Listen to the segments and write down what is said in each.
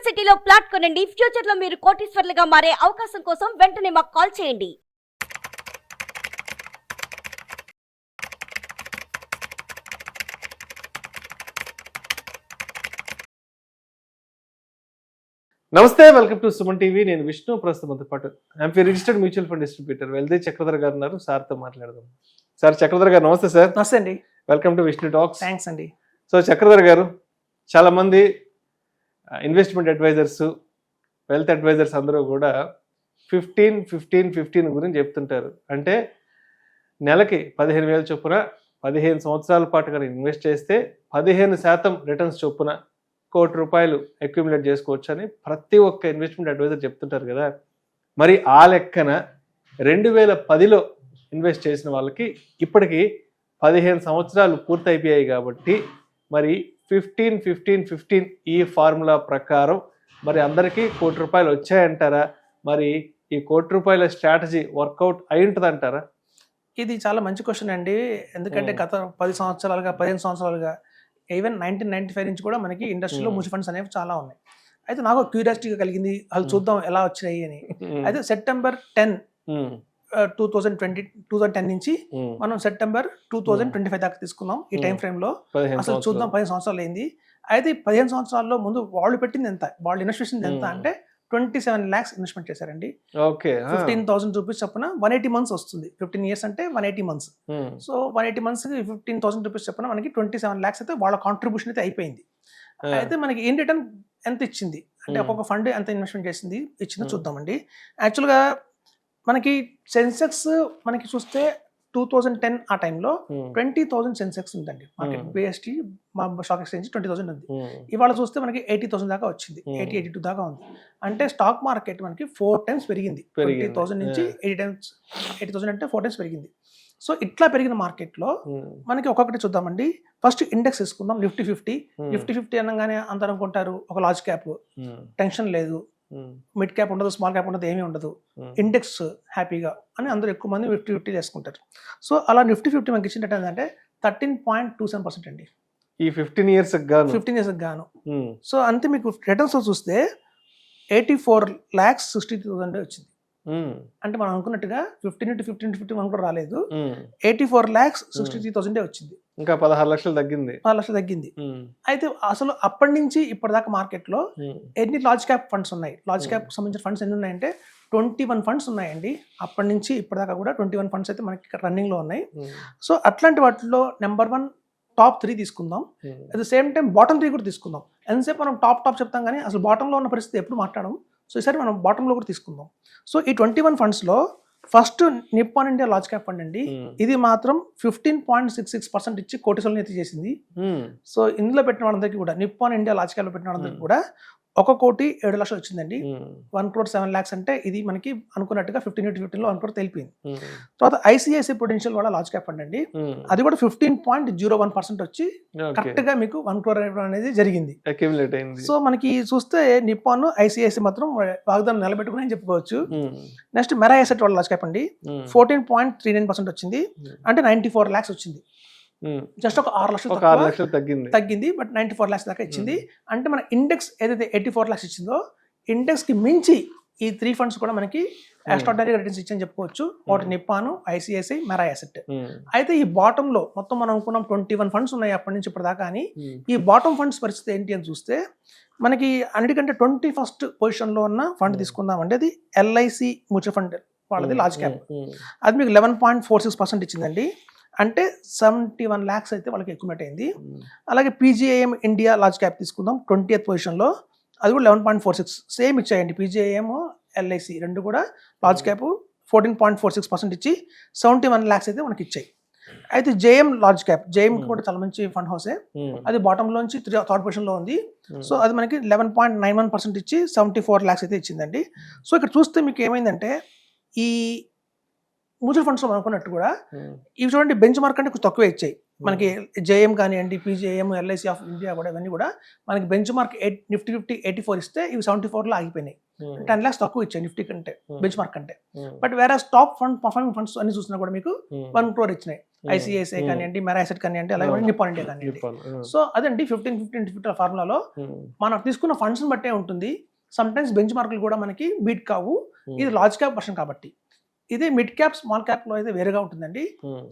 సిటీలో ప్లాట్ కొనండి. ఫ్యూచర్ లో మీరు కోటీశ్వర్లుగా మారే అవకాశం కోసం వెంటనే మాకు కాల్ చేయండి. నమస్తే, వెల్కమ్ టు సుమన్ టీవీ. నేను విష్ణు. ప్రస్తుతం పాటు AMFI registered mutual fund distributor Velde Chakradhar garu ఉన్నారు. సార్తో మాట్లాడదాం. సార్, చక్రధర్ గారు నమస్తే. సార్ నమస్తే అండి. Welcome to Vishnu talks. Thanks అండి. సో చక్రధర్ గారు, చాలా మంది ఇన్వెస్ట్మెంట్ అడ్వైజర్స్, వెల్త్ అడ్వైజర్స్ అందరూ కూడా 15 గురించి చెప్తుంటారు. అంటే నెలకి 15,000 చొప్పున 15 సంవత్సరాల పాటు కనుక ఇన్వెస్ట్ చేస్తే 15% రిటర్న్స్ చొప్పున ₹1,00,00,000 అక్యుములేట్ చేసుకోవచ్చు అని ప్రతి ఒక్క ఇన్వెస్ట్మెంట్ అడ్వైజర్ చెప్తుంటారు కదా. మరి ఆ లెక్కన 2010లో ఇన్వెస్ట్ చేసిన వాళ్ళకి ఇప్పటికీ 15 సంవత్సరాలు పూర్తయిపోయాయి. కాబట్టి మరి 15 ఈ ఫార్ములా ప్రకారం మరి అందరికీ ₹1,00,00,000 వచ్చాయంటారా? మరి ఈ ₹1,00,00,000 స్ట్రాటజీ వర్కౌట్ అయి ఉంటుంది అంటారా? ఇది చాలా మంచి క్వశ్చన్ అండి. ఎందుకంటే గత 15 సంవత్సరాలుగా ఈవెన్ 1995 నుంచి కూడా మనకి ఇండస్ట్రీలో మ్యూచువల్ ఫండ్స్ అనేవి చాలా ఉన్నాయి. అయితే నాకు క్యూరియాసిటీగా కలిగింది, వాళ్ళు చూద్దాం ఎలా వచ్చినాయి అని. అయితే సెప్టెంబర్ 10, 2010 నుంచి మనం సెప్టెంబర్ 2025 దాకా తీసుకున్నాం. ఈ టైం ఫ్రేమ్ లో అసలు చూద్దాం 15 సంవత్సరాలు అయింది. అయితే 15 సంవత్సరాల్లో ముందు వాళ్ళు పెట్టింది ఎంత, వాళ్ళు ఇన్వెస్ట్ చేసింది ఎంత అంటే 27 lakhs ఇన్వెస్ట్మెంట్ చేశారండి. 15,000 రూపీస్ చొప్పున 180 months వస్తుంది. 15 years అంటే 180 months. సో 180 months 15,000 రూపీస్ చొప్పున మనకి 27 lakhs అయితే వాళ్ళ కాంట్రిబ్యూషన్ అయితే అయిపోయింది. అయితే మనకి ఇన్ రిటర్న్ ఎంత ఇచ్చింది అంటే ఒక్కొక్క ఫండ్ ఎంత ఇన్వెస్ట్మెంట్ చేసింది ఇచ్చిందో చూద్దామండి. యాక్చువల్గా మనకి సెన్సెక్స్ మనకి చూస్తే 2010 ఆ టైంలో 20,000 సెన్సెక్స్ ఉందండి. మార్కెట్ BST మా స్టాక్ ఎక్స్చేంజ్ 20,000 ఉంది. ఇవాళ చూస్తే మనకి 80,000 దాకా వచ్చింది. 82 దాకా ఉంది. అంటే స్టాక్ మార్కెట్ మనకి 4 times పెరిగింది. 20,000 నుంచి 80,000 అంటే 4 times పెరిగింది. సో ఇట్లా పెరిగిన మార్కెట్లో మనకి ఒక్కొక్కటి చూద్దామండి. ఫస్ట్ ఇండెక్స్ తీసుకుందాం. నిఫ్టీ 50 అనగానే అంత అనుకుంటారు ఒక లార్జ్ క్యాప్, టెన్షన్ లేదు, మిడ్ క్యాప్ ఉండదు, స్మాల్ క్యాప్ ఉండదు, ఏమీ ఉండదు, ఇండెక్స్ హ్యాపీగా అని అందరూ ఎక్కువ మంది 50 చేసుకుంటారు. సో అలా నిఫ్టీ 50 మనకి ఇచ్చినట్టు ఏంటంటే 13.27% అండి ఈ 15 years గాను. సో అంతే మీకు రిటర్న్స్ చూస్తే 84,60,000 వచ్చింది. అంటే మనం అనుకున్నట్టుగా 15 into 15 మనం కూడా రాలేదు. 84,63,000 వచ్చింది. ఇంకా 16 లక్షలు తగ్గింది. 16 లక్షలు తగ్గింది. అయితే అసలు అప్పటి నుంచి ఇప్పటిదాకా మార్కెట్ లో ఎన్ని లార్జ్ క్యాప్ ఫండ్స్ ఉన్నాయి, లార్జ్ క్యాప్ సంబంధించిన ఫండ్స్ ఎన్ని ఉన్నాయంటే 21 ఫండ్స్ ఉన్నాయండి. అప్పటి నుంచి ఇప్పటిదాకా కూడా 21 ఫండ్స్ అయితే మనకి రన్నింగ్ లో ఉన్నాయి. సో అట్లాంటి వాటిలో నెంబర్ 1 టాప్ 3 తీసుకుందాం. At the same time bottom 3 కూడా తీసుకుందాం. ఎంతసేపు మనం టాప్ చెప్తాం కానీ అసలు బాటంలో ఉన్న పరిస్థితి ఎప్పుడు మాట్లాడడం. సో ఈసారి మనం బాటంలో కూడా తీసుకుందాం. సో ఈ 21 ఫండ్స్లో first Nippon India large cap fund అండి. ఇది మాత్రం 15.66% ఇచ్చి కోటీశ్వర్లను ఎత్తి చేసింది. సో ఇందులో పెట్టిన వాళ్ళందరికీ కూడా నిప్పాన్ ఇండియా లార్జ్ క్యాప్ లో పెట్టిన వాళ్ళందరికీ కూడా 1,07,00,000 వచ్చిందండి. 1,07,00,000 అంటే ఇది మనకి అనుకున్నట్టుగా 15 into 15 లో 1 crore తెలిపింది. తర్వాత ఐసిఐసిఐ పొటెన్షియల్ వాళ్ళ లార్జ్ క్యాప్ ఫండ్ అండి. అది కూడా 15.01% వచ్చి కరెక్ట్ గా మీకు 1 crore అనేది జరిగింది. సో మనకి చూస్తే నిప్పాన్ ఐసిఐసిఐ మాత్రం వాగ్దానం నిలబెట్టుకుని అని చెప్పుకోవచ్చు. నెక్స్ట్ మెరా ఎసెట్ వాళ్ళ లార్జ్ క్యాప్ అండి 14.39% వచ్చింది. అంటే 94 lakhs వచ్చింది. జస్ట్ ఒక 6 లక్షలు తగ్గింది. బట్ 94 lakhs దాకా ఇచ్చింది. అంటే మన ఇండెక్స్ ఏదైతే 84 lakhs ఇచ్చిందో ఇండెక్స్ కి మించి ఈ 3 ఫండ్స్ కూడా మనకి ఎక్స్ట్రార్డినరీ రిటర్న్స్ ఇచ్చని చెప్పుకోవచ్చు. ఒకటి నిప్పాను, ఐసిఐసిఐ, మెరా ఎసెట్. అయితే ఈ బాటమ్ లో మొత్తం మనం అనుకున్నాం 21 ఫండ్స్ ఉన్నాయి అప్పటి నుంచి ఇప్పటిదాకా. అని ఈ బాటమ్ ఫండ్స్ పరిస్థితి ఏంటి అని చూస్తే మనకి అన్నిటికంటే 21st పొజిషన్ లో ఉన్న ఫండ్ తీసుకుందాం అంటే అది ఎల్ఐసి మ్యూచువల్ ఫండ్ వాళ్ళది లార్జ్ క్యాప్. అది మీకు 11.46% ఇచ్చిందండి. అంటే 71 lakhs అయితే వాళ్ళకి అక్యుములేట్ అయింది. అలాగే పీజీఐఎం ఇండియా లార్జ్ క్యాప్ తీసుకుందాం 20th పొజిషన్లో. అది కూడా 11.46 సేమ్ ఇచ్చాయండి. పీజీఐఎం, ఎల్ఐసి రెండు కూడా లార్జ్ క్యాప్ 14.46% ఇచ్చి 71 lakhs అయితే మనకి ఇచ్చాయి. అయితే జేఎం లార్జ్ క్యాప్, జేఎం కూడా చాలా మంచి ఫండ్ హౌసే. అది బాటమ్ లోంచి 3rd పొజిషన్లో ఉంది. సో అది మనకి 11.91% ఇచ్చి 74 lakhs అయితే ఇచ్చిందండి. సో ఇక్కడ చూస్తే మీకు ఏమైందంటే ఈ మ్యూచువల్ ఫండ్స్ లో అనుకున్నట్టు కూడా ఇవి చూడండి బెంచ్ మార్క్ అంటే కొంచెం తక్కువే ఇచ్చాయి మనకి. జేఎం కానివ్వండి, పీజేఎం, ఎల్ఐసి ఆఫ్ ఇండియా కూడా ఇవన్నీ కూడా మనకి బెంచ్ మార్క్ నిఫ్టీ 84 ఇస్తే ఇవి 74 లో ఆగిపోయినాయి. 10 lakhs తక్కువ ఇచ్చాయి నిఫ్టీ కంటే, బెంచ్ మార్క్ కంటే. బట్ వేరే టాప్ ఫండ్ పర్ఫార్మింగ్ ఫండ్స్ అన్ని చూసినా కూడా మీకు 1 crore ఇచ్చినాయి. ఐసిఐసిఐ కానివ్వండి, మెరాసెట్ కానివ్వండి, అలాగే నిప్పాన్ ఇండియా కానివ్వండి. సో అదండి 15-15-15 ఫార్ములాలో మనం తీసుకున్న ఫండ్స్ బట్టే ఉంటుంది. సమ్ టైమ్స్ బెంచ్ మార్కులు కూడా మనకి బీట్ కావు. ఇది లార్జ్ క్యాప్ వర్షన్ కాబట్టి. ఇది మిడ్ క్యాప్ స్మాల్ క్యాప్ లో అయితే వేరేగా ఉంటుందండి.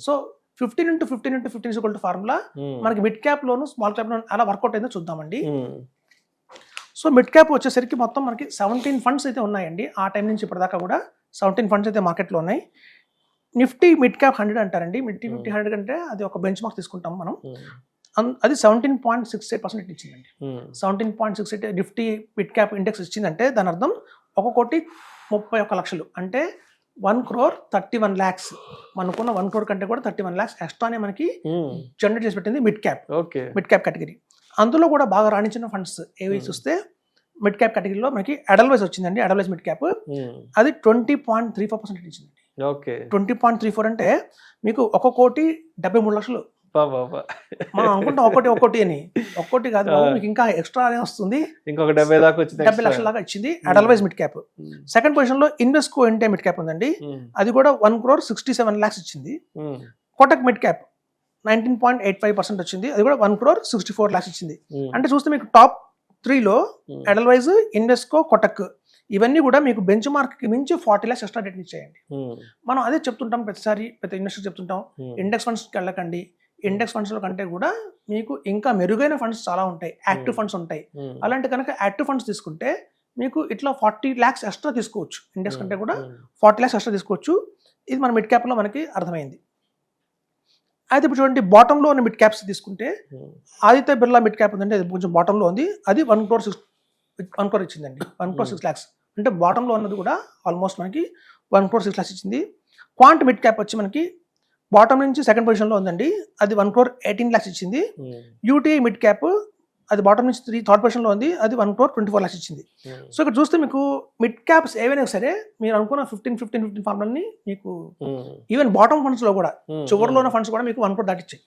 సో 15-15-15 ఫార్ములా మనకి మిడ్ క్యాప్ లోను స్మాల్ క్యాప్ లో అలా వర్కౌట్ అయిందో చూద్దామండి. సో మిడ్ క్యాప్ వచ్చేసరికి మొత్తం మనకి 17 ఫండ్స్ అయితే ఉన్నాయండి. ఆ టైం నుంచి ఇప్పటిదాకా కూడా 17 ఫండ్స్ అయితే మార్కెట్లో ఉన్నాయి. నిఫ్టీ మిడ్ క్యాప్ 100 అంటారండి. నిఫ్టీ 100 అంటే అది ఒక బెంచ్ మార్క్ తీసుకుంటాం మనం. అది 17.68% ఇచ్చిందండి. 17.68 నిఫ్టీ మిడ్ క్యాప్ ఇండెక్స్ ఇచ్చిందంటే దాని అర్థం 1,31,00,000 అంటే 1,31 lakhs. మనకున్న 1 crore కంటే కూడా 31 lakhs ఎక్స్ట్రానే మనకి జనరేట్ చేసి పెట్టింది mid cap. Mid cap category. అందులో కూడా బాగా రాణించిన ఫండ్స్ ఏవి చూస్తే మిడ్ క్యాప్ కేటగిరీలో మనకి అడల్వైజ్ వచ్చిందండి. అడల్వైజ్ మిడ్ క్యాప్ అది 20.34% ఇచ్చింది. 20.34 అంటే మీకు 1,73,00,000. మనం అనుకుంటాం ఒకటి అని. ఒక్కోటి కాదు, మీకు ఇంకా ఎక్స్ట్రా వస్తుంది. ఇంకొక 70 దాకా వచ్చింది. 70 లక్షల దాకా ఇచ్చింది అడల్వైజ్ మిడ్ క్యాప్. సెకండ్ పొజిషన్ లో ఇన్వెస్కో ఇండియా మిడ్ క్యాప్ ఉందండి. అది కూడా 1,67 lakhs ఇచ్చింది. కోటక్ మిడ్ క్యాప్ 19.85% వచ్చింది. అది కూడా 1,64 lakhs ఇచ్చింది. అంటే చూస్తే మీకు టాప్ 3లో అడల్వైజ్, ఇన్వెస్కో, కోటక్ ఇవన్నీ కూడా మీకు బెంచ్ మార్క్ కి మించి 40 lakhs ఎక్స్ట్రా రేట్ ఇచ్చేయండి. మనం అదే చెప్తుంటాం ప్రతిసారి, ప్రతి ఇన్వెస్టర్ చెప్తుంటాం, ఇండెక్స్ ఫండ్స్కి వెళ్ళకండి. ఇండెక్స్ ఫండ్స్ లో కంటే కూడా మీకు ఇంకా మెరుగైన ఫండ్స్ చాలా ఉంటాయి, యాక్టివ్ ఫండ్స్ ఉంటాయి. అలాంటి కనుక యాక్టివ్ ఫండ్స్ తీసుకుంటే మీకు ఇట్లా 40 lakhs ఎక్స్ట్రా తీసుకోవచ్చు. ఇండెక్స్ కంటే కూడా 40 lakhs ఎక్స్ట్రా తీసుకోవచ్చు. ఇది మన మిడ్ క్యాప్ లో మనకి అర్థమైంది. అయితే ఇప్పుడు చూడండి, బాటమ్ లో ఉన్న మిడ్ క్యాప్స్ తీసుకుంటే ఆదిత్య బిర్లా మిడ్ క్యాప్ ఉందంటే అది కొంచెం బాటమ్ లో ఉంది. అది 1 crore ఇచ్చిందండి. 1,06 lakhs అంటే బాటమ్ లో ఉన్నది కూడా ఆల్మోస్ట్ మనకి 1,06 lakhs ఇచ్చింది. క్వాంట్ మిడ్ క్యాప్ వచ్చి మనకి బాటమ్ నుంచి సెకండ్ పొజిషన్ లో ఉందండి. అది 1,18 lakhs ఇచ్చింది. యూటీఐ మిడ్ క్యాప్ అది బాటమ్ నుంచి థర్డ్ పొజిషన్ లో ఉంది. అది 1,24 lakhs ఇచ్చింది. సో ఇక్కడ చూస్తే మీకు మిడ్ క్యాప్స్ ఏవైనా సరే మీరు అనుకున్న 15 ఫార్ములాని మీకు ఈవెన్ బాటమ్ ఫండ్స్ లో కూడా చివరిలో ఉన్న ఫండ్స్ కూడా మీకు 1 crore దాటిచ్చాయి.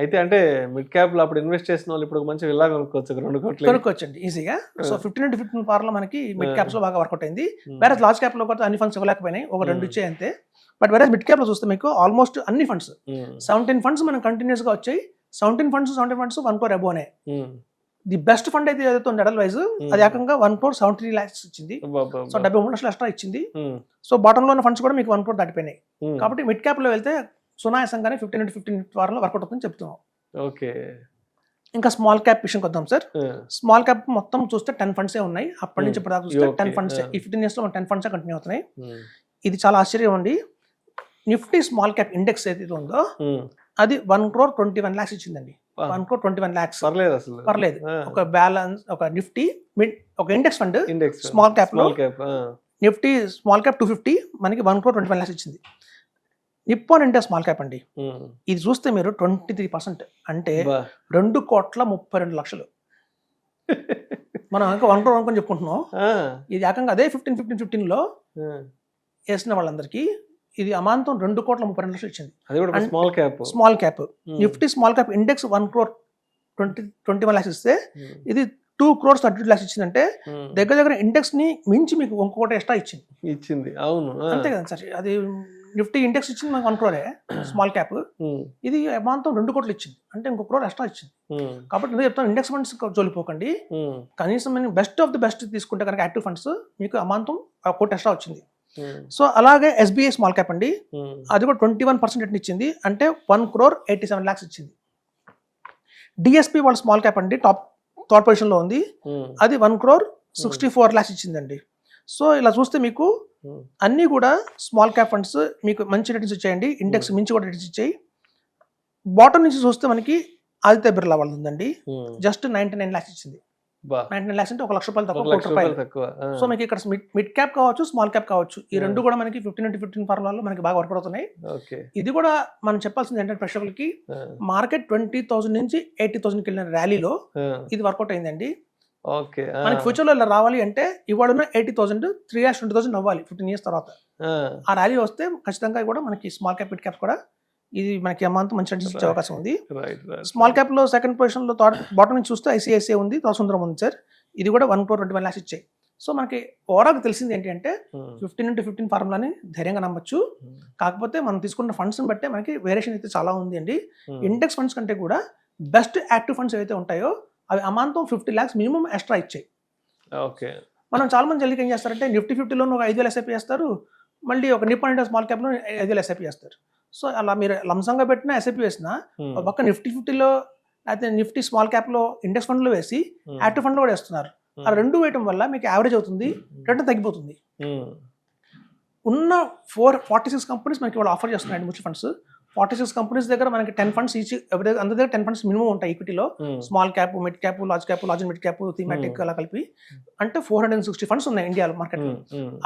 అయితే అంటే మిడ్ క్యాప్ లో అప్పుడు ఇన్వెస్ట్ చేసిన వాళ్ళు ఇప్పుడు మంచి విల్లా కొనుక్కోవచ్చు, 2 కోట్లు కొనుక్కోవచ్చండి ఈజీగా. సో 15 ఫార్ములా మనకి మిడ్ క్యాప్స్ లో బాగా వర్కౌట్ అయింది. వేరే లార్జ్ క్యాప్ లో కూడా అన్ని ఫండ్స్ ఇవ్వలేకపోయినాయి, ఒక 2 ఇచ్చాయి అంతే. బట్ వేరే మిడ్ క్యాప్ లో చూస్తే మీకు ఆల్మోస్ట్ అన్ని ఫండ్స్ 17 ఫండ్స్ మనం కంటిన్యూస్ గా వచ్చాయి. 17 ఫండ్స్ 1 crore అబోనే. ది బెస్ట్ ఫండ్ అయితే ఏదైతే ఉంది అడల్వైజ్, అది ఏకంగా 1,73 lakhs ఇచ్చింది. సో 73 లక్షలు ఎక్స్ట్రా ఇచ్చింది. సో బాటమ్ లో ఉన్న ఫండ్స్ కూడా మీకు 1 crore దాటిపోయినాయి. కాబట్టి మిడ్ క్యాప్ లో వెళ్తే సునాయాసంగానే 15 వారంలో వర్కౌట్ అవుతుందని చెప్తున్నాం. ఓకే. ఇంకా స్మాల్ క్యాప్ విషయంకి వద్దాం సార్. స్మాల్ క్యాప్ మొత్తం చూస్తే 10 ఫండ్స్ ఉన్నాయి. అప్పటి నుంచి ఇప్పుడు చూస్తే 10 ఫండ్స్. ఈ 15 years లో 10 ఫండ్స్ కంటిన్యూ అవుతున్నాయి. ఇది చాలా ఆశ్చర్యం అండి. నిఫ్టీ స్మాల్ క్యాప్ ఇండెక్స్ ఏదైతే ఉందో అది 1,21 lakhs ఇచ్చిందండి. 1,21 lakhs పర్లేదు. ఒక బ్యాలెన్స్, ఒక నిఫ్టీ ఒక ఇండెక్స్ ఫండ్ స్మాల్ క్యాప్ లో నిఫ్టీ స్మాల్ క్యాప్ 250 మనకి 1,21 lakhs ఇచ్చింది. నిప్పాన్ ఇండియా స్మాల్ క్యాప్ అండి. ఇది చూస్తే మీరు 23% అంటే 2,32,00,000. మనం ఇంకా 1 crore అనుకొని చెప్పుకుంటున్నాం. ఇది ఏకంగా అదే 15 లో వేసిన వాళ్ళందరికీ ఇది అమాంతం 2,32,00,000 ఇచ్చింది. Small cap Nifty small cap index 1,21 lakhs ఇస్తే ఇది 2,32 lakhs ఇచ్చిందంటే దగ్గర ఇండెక్స్ ని మించి మీకు ఇంకొకటి ఎక్స్ట్రా ఇచ్చింది. అవును, అంతే కదా సార్. అది నిఫ్టీ ఇండెక్స్ ఇచ్చింది మనకు 1 crore స్మాల్ క్యాప్. ఇది అమాంతం 2 crore ఇచ్చింది అంటే ఇంకొక crore ఎక్స్ట్రా ఇచ్చింది. కాబట్టి నేను చెప్తాను, ఇండెక్స్ ఫండ్స్ జోలిపోకండి. కనీసం బెస్ట్ ఆఫ్ ది బెస్ట్ తీసుకుంటే కనుక యాక్టివ్ ఫండ్స్ మీకు అమాంతం 1 crore ఎక్స్ట్రా వచ్చింది. సో అలాగే ఎస్బీఐ స్మాల్ క్యాప్ అండి, అది కూడా 21% ఇచ్చింది అంటే 1,87 lakhs ఇచ్చింది. డిఎస్పీ వాళ్ళ స్మాల్ క్యాప్ అండి టాప్ థర్డ్ పొజిషన్ లో ఉంది. అది 1,64 lakhs ఇచ్చిందండి. సో ఇలా చూస్తే మీకు అన్ని కూడా స్మాల్ క్యాప్ ఫండ్స్ మీకు మంచి రిటర్న్స్ ఇచ్చాయండి. ఇండెక్స్ మించి కూడా రిటర్న్స్ ఇచ్చాయి. బాటమ్ నుంచి చూస్తే మనకి ఆదిత్య బిర్లా వాళ్ళు ఉందండి, జస్ట్ 99 lakhs ఇచ్చింది. 99 lakhs అంటే 1 లక్ష రూపాయలు తక్కువ, 1 కోటి రూపాయలు. సో మీకు ఇక్కడ మిడ్ క్యాప్ కావచ్చు, స్మాల్ క్యాప్ కావచ్చు, ఈ రెండు కూడా మనకి 15 ఫార్ములాలో మనకి బాగా వర్క్ అవుతున్నాయి. ఇది కూడా మనం చెప్పాల్సింది ఏంటంటే ప్రేక్షకులకి, మార్కెట్ 20,000 నుంచి 80,000కి వెళ్ళిన ర్యాలీలో ఇది వర్కౌట్ అయిందండి. మనకి ఫ్యూచర్ లో ఇలా రావాలి అంటే ఇవాళ 80,000 3,20,000 అవ్వాలి 15 years తర్వాత. ఆ ర్యాలీ వస్తే ఖచ్చితంగా కూడా మనకి స్మాల్ క్యాప్ మిడ్ క్యాప్ కూడా ఇది మనకి అమాంతం మంచి రిటర్న్స్ ఇచ్చే అవకాశం ఉంది. స్మాల్ క్యాప్ లో సెకండ్ పొజిషన్ లో బాటమ్ నుంచి చూస్తే ఐసిఐసిఐ ఉంది, సుందరం ఉంది సార్. ఇది కూడా 1,21 lakhs ఇచ్చాయి. సో మనకి ఓవరాల్గా తెలిసింది ఏంటి అంటే 15x15 ఫార్ములాని ధైర్యంగా నమ్మచ్చు. కాకపోతే మనం తీసుకున్న ఫండ్స్ని బట్టే మనకి వేరియేషన్ అయితే చాలా ఉంది అండి. ఇండెక్స్ ఫండ్స్ కంటే కూడా బెస్ట్ యాక్టివ్ ఫండ్స్ ఏవైతే ఉంటాయో అవి అమాంతం 50 lakhs మినిమం ఎక్స్ట్రా ఇచ్చాయి. ఓకే. మనం చాలా మంది జల్లికి ఏం చేస్తారంటే నిఫ్టీ 50లో ఒక 5,000 ఎస్ఐపి చేస్తారు, మళ్ళీ ఒక నిప్పాన్ ఇండియా స్మాల్ క్యాప్లో 5,000 ఎస్ఐపి చేస్తారు. సో అలా మీరు లంసంగా పెట్టినా ఎస్ఐపి వేసినా ఒక నిఫ్టీ 50లో అయితే నిఫ్టీ స్మాల్ క్యాప్లో ఇండెక్స్ ఫండ్లో వేసి యాక్టివ్ ఫండ్లో కూడా వేస్తున్నారు. ఆ రెండు వేయటం వల్ల మీకు యావరేజ్ అవుతుంది, రిటర్న్ తగ్గిపోతుంది. ఉన్న 46 కంపెనీస్ మనకి వాళ్ళు ఆఫర్ చేస్తున్నాయి మ్యూచువల్ ఫండ్స్. 46 కంపెనీస్ దగ్గర మనకి 10 ఫండ్స్ ఈచ్, అందరి దగ్గర 10 ఫండ్స్ మినిమం ఉంటాయి ఈక్విటీలో. Small cap, mid cap, large mid cap, thematic అలా కలిపి అంటే 460 ఫండ్స్ ఉన్నాయి ఇండియాలో మార్కెట్లో.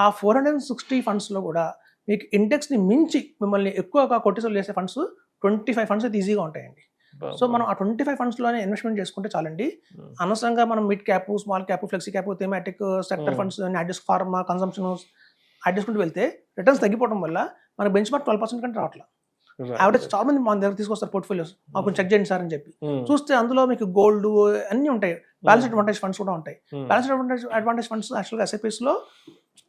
ఆ 460 ఫండ్స్లో కూడా మీకు ఇండెక్స్ని మించి మిమ్మల్ని ఎక్కువగా కొట్టేసోలు చేసే ఫండ్స్ 25 ఫండ్స్ అయితే ఈజీగా ఉంటాయండి. సో మనం ఆ 25 ఫండ్స్లోనే ఇన్వెస్ట్మెంట్ చేసుకుంటే చాలండి. అనవసరంగా మనం mid cap, small cap, flexi cap, thematic, sector funds, adjust pharma, consumption adjustment వెళ్తే రిటర్న్స్ తగ్గిపోవడం వల్ల మనకు బెంచ్ మార్క్ 12% కంటే రావట్లేదు. యావరేజ్ చాలా మంది మన దగ్గర తీసుకొస్తారు పోర్ట్ఫోలియోస్, మాకు చెక్ చేయండి సార్ అని చెప్పి. చూస్తే అందులో మీకు గోల్డ్ అన్నీ ఉంటాయి, బ్యాలెన్స్ అడ్వాంటేజ్ ఫండ్స్ కూడా ఉంటాయి. బ్యాలెన్స్ అడ్వాంటేజ్ ఫండ్స్ యాక్చువల్గా ఎస్ఐపిస్లో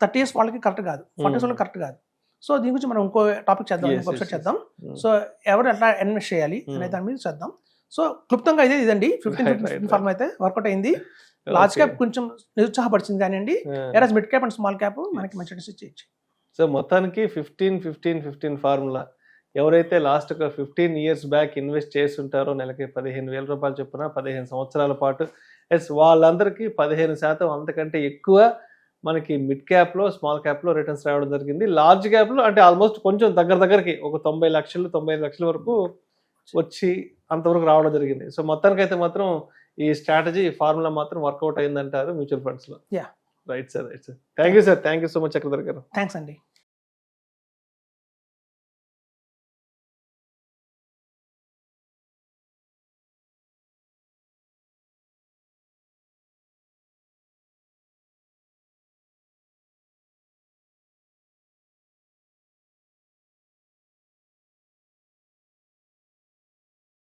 30 years వాళ్ళకి కరెక్ట్ కాదు, 40 years వాళ్ళకి కరెక్ట్ కాదు. సో దీని గురించి మనం ఇంకో టాపిక్ చేద్దాం, వెబ్సైట్ చేద్దాం. సో ఎవరు ఎట్లా ఇన్వెస్ట్ చేయాలి అనే దాని మీద చేద్దాం. సో క్లుప్తంగా ఇదండి 15 ఫార్మ్ అయితే వర్కౌట్ అయింది. లార్జ్ క్యాప్ కొంచెం నిరుత్సాహపరిచింది కానివ్వండి, whereas mid cap and small cap మనకి మంచి ఇచ్చేయచ్చు. సో మొత్తానికి 15-15-15 ఫార్ములా ఎవరైతే లాస్ట్ ఒక 15 years బ్యాక్ ఇన్వెస్ట్ చేస్తుంటారో నెలకి 15,000 రూపాయలు చొప్పున 15 సంవత్సరాల పాటు, వాళ్ళందరికీ 15% అంతకంటే ఎక్కువ మనకి మిడ్ క్యాప్లో, స్మాల్ క్యాప్లో రిటర్న్స్ రావడం జరిగింది. లార్జ్ క్యాప్లో అంటే ఆల్మోస్ట్ కొంచెం దగ్గరకి ఒక 90 లక్షలు 95 లక్షల వరకు వచ్చి అంతవరకు రావడం జరిగింది. సో మొత్తానికైతే మాత్రం ఈ స్ట్రాటజీ, ఈ ఫార్ములా మాత్రం వర్కౌట్ అయిందంటారు మ్యూచువల్ ఫండ్స్లో. Right sir. Thank you so much Chakradhar గారు. థ్యాంక్స్ అండి.